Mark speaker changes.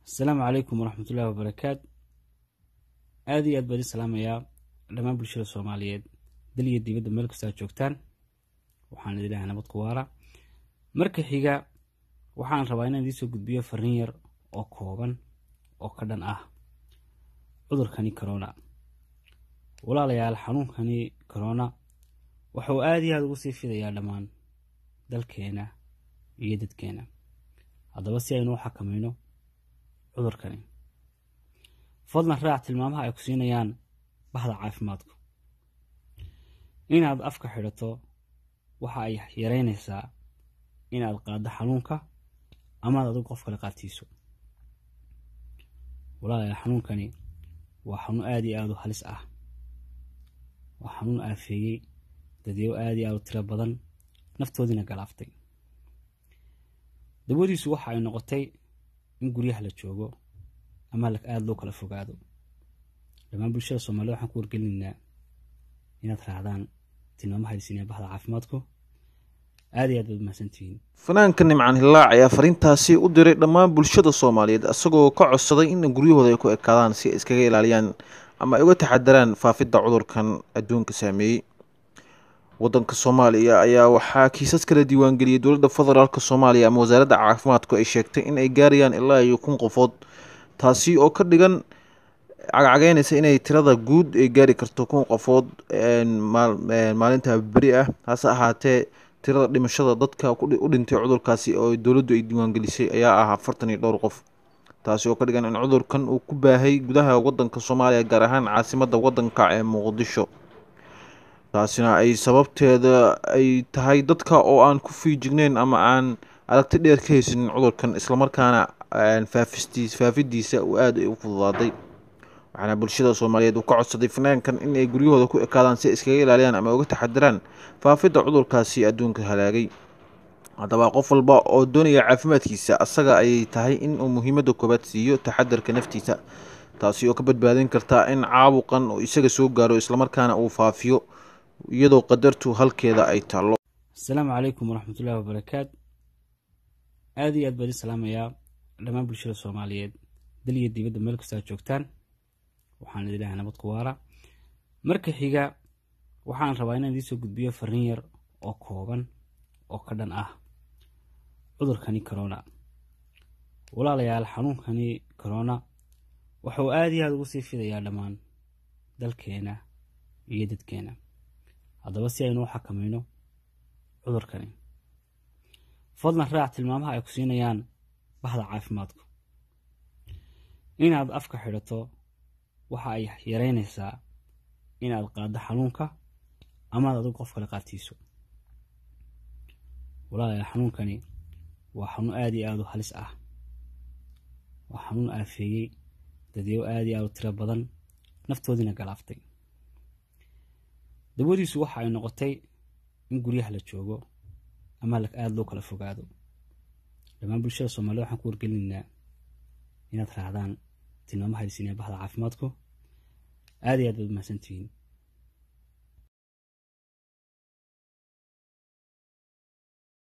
Speaker 1: السلام عليكم ورحمة الله وبركاته. آدي أدبري السلام يا لما بالشرة الصومالية دليل دي بدو ملك استاذ جوكتان وحان دي لها نبض قوارا مركي حيقا وحان رواينا دي سوق بيو فرنير أو كوبان أو كردان عذر كاني كورونا ولا ليال حنون كاني كورونا وحو آدي هذا وصيف في ديال لمان دل كينا يدد كينا هذا بس ينو حكمينو عذر كاني فضلنا راعت المامها ay ku siinayaan bahda caafimaadku inaad afka xirato waxa ay yareynaysaa inaad qaado xanuunka ama aad qof kale qaatiiso walaa xanuunkani waa xanuun aad iyo aad u halis ah waa xanuun aafeeyay dadyo aad iyo aad u tiro badan naftoodina galaaftay dawadiisu waxa ay noqotay in guryaha la joogo ama aad loo kala fogaado lama bulshada Soomaaliyeed waxaan ku wargelinaa inaad raacdaan tilmaamaha haysiinaya bahda caafimaadku aad iyo aad u mahadsantihiin.
Speaker 2: Fanaanka Nimcaan Hilaac ayaa fariintaasi u diray dhammaan bulshada Soomaaliyeed asagoo ka codsaday in guryahooda ay ku ekaadaan si iskaga ilaaliyaan ama ay uga taxadaraan faafidda cudurkan adduunka saameeyay. Wadanka Soomaaliya ayaa waxaa kiisas kala diiwaan geliyay dowladda federaalka Soomaaliya ama wasaaradda caafimaadku ay sheegtay in ay gaarayaan ilaa 1,000 qofood taasi oo ka dhigan cagacageynaysa inay tirada guud ay gaari karto 1,000 qofood maalinta bari ah hase ahaatee tirada dhimashada dadka u dhintay cudurkaasi oo dowladdu ay diiwaan gelisay ayaa ah 42 qof taasi oo ka dhigan in cudurkan uu ku baahay gudaha wadanka Soomaaliya gaar ahaan caasimadda wadanka ee Muqdisho taasina ay sababteeda ay tahay dadka oo aan ku fiijignayn ama aan aragti dheer ka haysan cudurkan isla markaana faafidiisa uu aad u fududaaday waxaana bulshada Soomaaliyeed uu ka codsaday fanaankan in ay guryahooda ku ekaadaan si iskaga ilaaliyaan ama uga taxadaraan faafidda cudurkaasi adduunka halaagay hadaba qof walba oo doonaya caafimaadkiisa asaga ay tahay in uu muhiimada koobaad siiyo taxadarka naftiisa taasi oo ka badbaadin karta in caabuqan uu isaga soo gaaro isla markaana uu faafiyo iyadoo qadartu halkeeda ay taalo.
Speaker 1: Assalaamu calaykum waraxmatullaahi wabarakaatu. aad iyo aad bari salaamaya dhammaan bulshada Soomaaliyeed daliya dibadda meel kasta joogtaan waxaan idin leeyahay nabad qawaara marka xiga waxaan rabaa inaan idin soo gudbiyo fariin yar oo kooban oo ka dhan ah cudurkani corona walaalayaal xanuunkani corona wuxuu aad iyo aad ugu sii fidayaa dhammaan dalkeena iyo dadkeena haddaba si aynu u xakamayno cudurkani fadlan raac tilmaamaha ay ku siinayaan bahda caafimaadku inaad afka xirato waxa ay yareynaysaa inaad qaado xanuunka ama aad qof kale qaatiiso walaa xanuunkani waa xanuun aad iyo aad u halis ah waa xanuun aafeeyay dadyo aad iyo aad u tiro badan naftoodina galaaftay dawadiisu waxa ay noqotay in guryaha la joogo ama aad loo kala fogaado lama bulshada Soomaaliyeed waxaan ku wargelinaa inaad raacdaan tilmaamaha haysiinaya bahda caafimaadku aad iyo aad u mahadsantihiin.